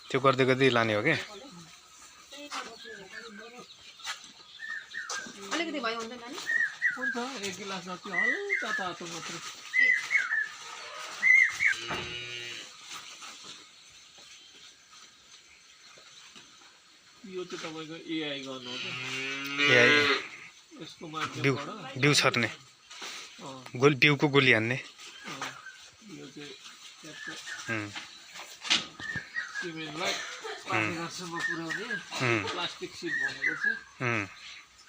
त्यो गर्दै गर्दै लाने हो के अलिकति भयो हुन्छ नानी हुन्छ 1 गिलास जति हल्का तातो मात्र यो चाहिँ तपाईको एआई गर्नु हो के एआई यसको माध्यमबाट बिउ छर्ने बिउको गोली हान्ने यो चाहिँ सिमेन्टलाई पानीसम्म पुर्याउने प्लास्टिक सिट भनेको चाहिँ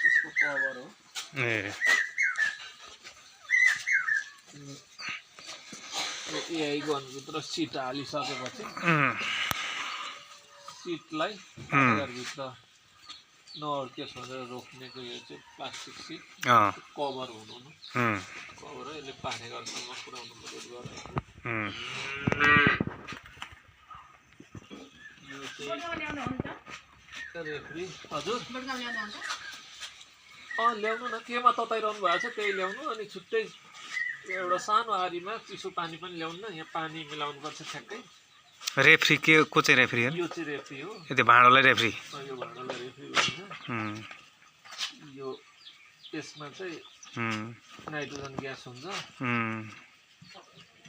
त्यसको कभर हो एआई गनभित्र सिट हालिसकेपछि सिटलाई भित्र नअड्कियोस् भनेर रोक्नेको यो चाहिँ प्लास्टिक सिट कभर हुनु कभर हो यसले पानीघरसम्म पुर्याउनु मद्दत गर्छ यो चाहिँ रेफ्री हजुर ल्याउनु न केमा तताइरहनु भएको छ त्यही ल्याउनु अनि छुट्टै एउटा सानो आरीमा चिसो पानी पनि ल्याउनु न यहाँ पानी मिलाउनु पर्छ ठ्याक्कै रेफ्री के को चाहिँ रेफ्री हो यो चाहिँ रेफ्री हो त्यो भाँडोलाई रेफ्री यो भाँडालाई रेफ्री भन्छ यो यसमा चाहिँ नाइट्रोजन ग्यास हुन्छ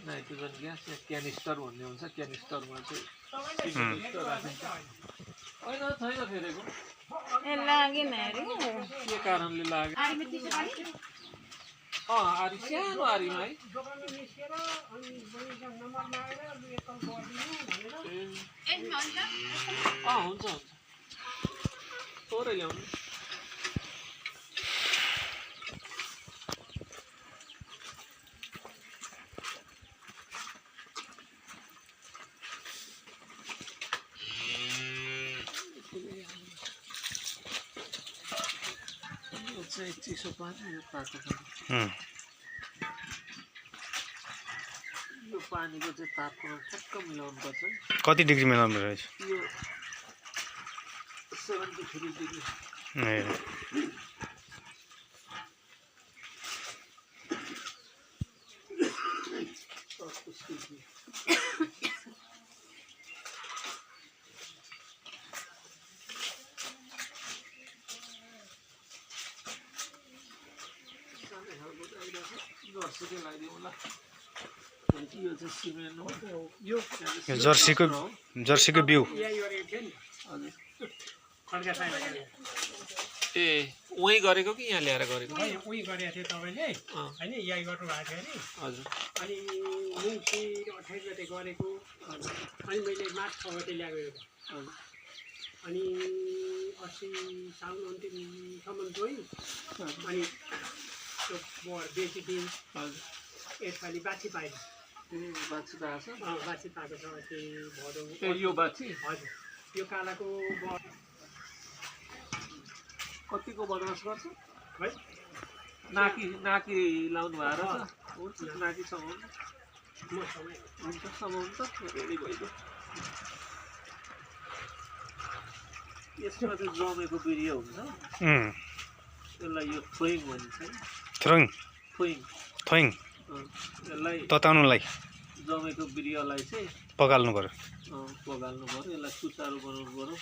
नाइट्रोजन ग्यास या क्यानिस्टर भन्ने हुन्छ क्यानिस्टरमा चाहिँ राखिन्छ होइन छैन फेरेको के कारणले लाग्यो आरी सानो आरीमा है हुन्छ थोरै ल्याउनु चाहिँ चिसो पानी यो तातो पानी यो पानीको चाहिँ तापमान ठ्याक्क मिलाउनु पर्छ कति डिग्री मिलाउनु रहेछ यो 73 डिग्री जर्सीको बिउ ए उही गरेको कि यहाँ ल्याएर गरेको उही गरेको थियो तपाईँले होइन यही गर्नु भएको थियो नि हजुर अनि मुङ्सी 28 गते गरेको अनि मैले मार्च 6 गते ल्याएको अनि 80 साउन अन्तिमसम्म जोइ अनि त्यो बर बेचिदिउँ यसपालि बाछी पाएँ बाछी पाएको छ बाछी पाएको छ त्यो भदौ यो बाछी हजुर यो कालाको कतिको बदमास गर्छ है नाकी लाउनु भएको रहेछ हुन्छ नाकी समाउनु हुन्छ समाउनु त रेडी भइगयो यसमा चाहिँ जमेको बिरियो हुन्छ यसलाई यो थ्रोइङ भनिन्छ थ्रोइङ यसलाई तताउनुलाई जमेको बिरियोलाई चाहिँ पगाल्नु पर्यो यसलाई सुचारू बनाउनु पर्यो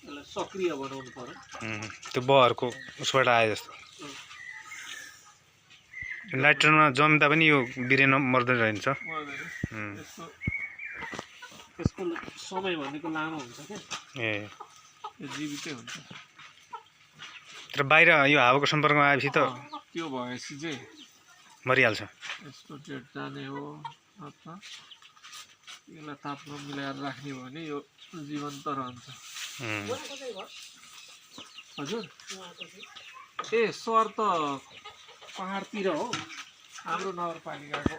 यसलाई सक्रिय बनाउनु पर्यो त्यो बहरको उसबाट आए जस्तो लाइटरमा जम्दा पनि यो बिरेन मर्दै रहन्छ यसको समय भनेको लामो हुन्छ क्या यो जीवितै हुन्छ तर बाहिर यो हावाको सम्पर्कमा आएपछि त त्यो भएपछि चाहिँ मरिहाल्छ यसको डेट जाने हो अथवा यसलाई तापमान मिलाएर राख्ने हो भने यो जीवन्त रहन्छ हजुर ए सर त पहाडतिर हो हाम्रो नगरपालिकाको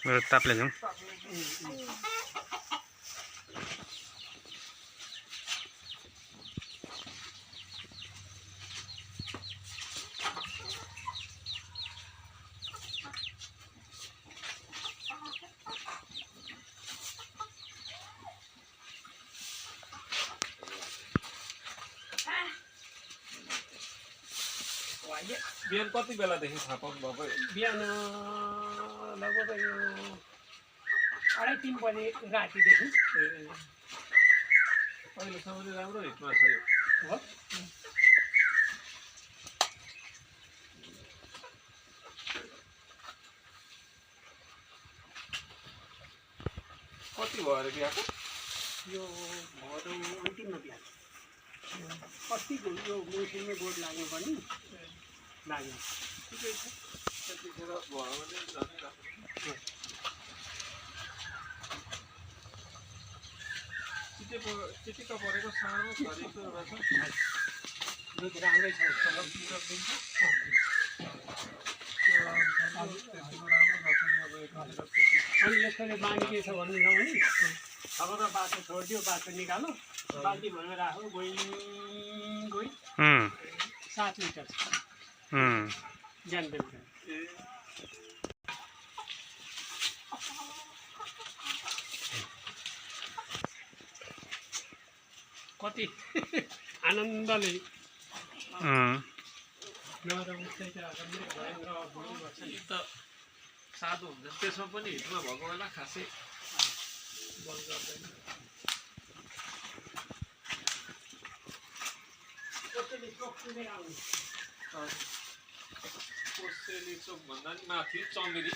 मेरो तापले जाउँ बिहान कति बेलादेखि थाहा पाउनु भएको बिहान लगभग यो 2:30 बजे रातिदेखि अहिलेसम्म चाहिँ राम्रो हिटमा छ यो हो कति भयो अरे बिहाको यो भदौ अन्तिममा बिहान अस्तिको यो मौसममै बोट लाग्नु पनि लाग्यो ठिकै छ त्यतिखेर भयो भने झनै राम्रो चिटिक्क परेको सानो छरीको एउटा छ दुध राम्रै छ त्यतिको राम्रो अनि यसरी बानी के छ भन्नु छ भने अब त बाटो छोडिदियो बाटो निकालो बाल्टी भरेर राखो गई 7 लिटर छ बिहान बेलुका कति आनन्दले त साधु हुन्छ त्यसमा पनि हिटमा भएको बेला खासै बल गर्दैन कोसेली चोक भन्दा नि माथि चमेरी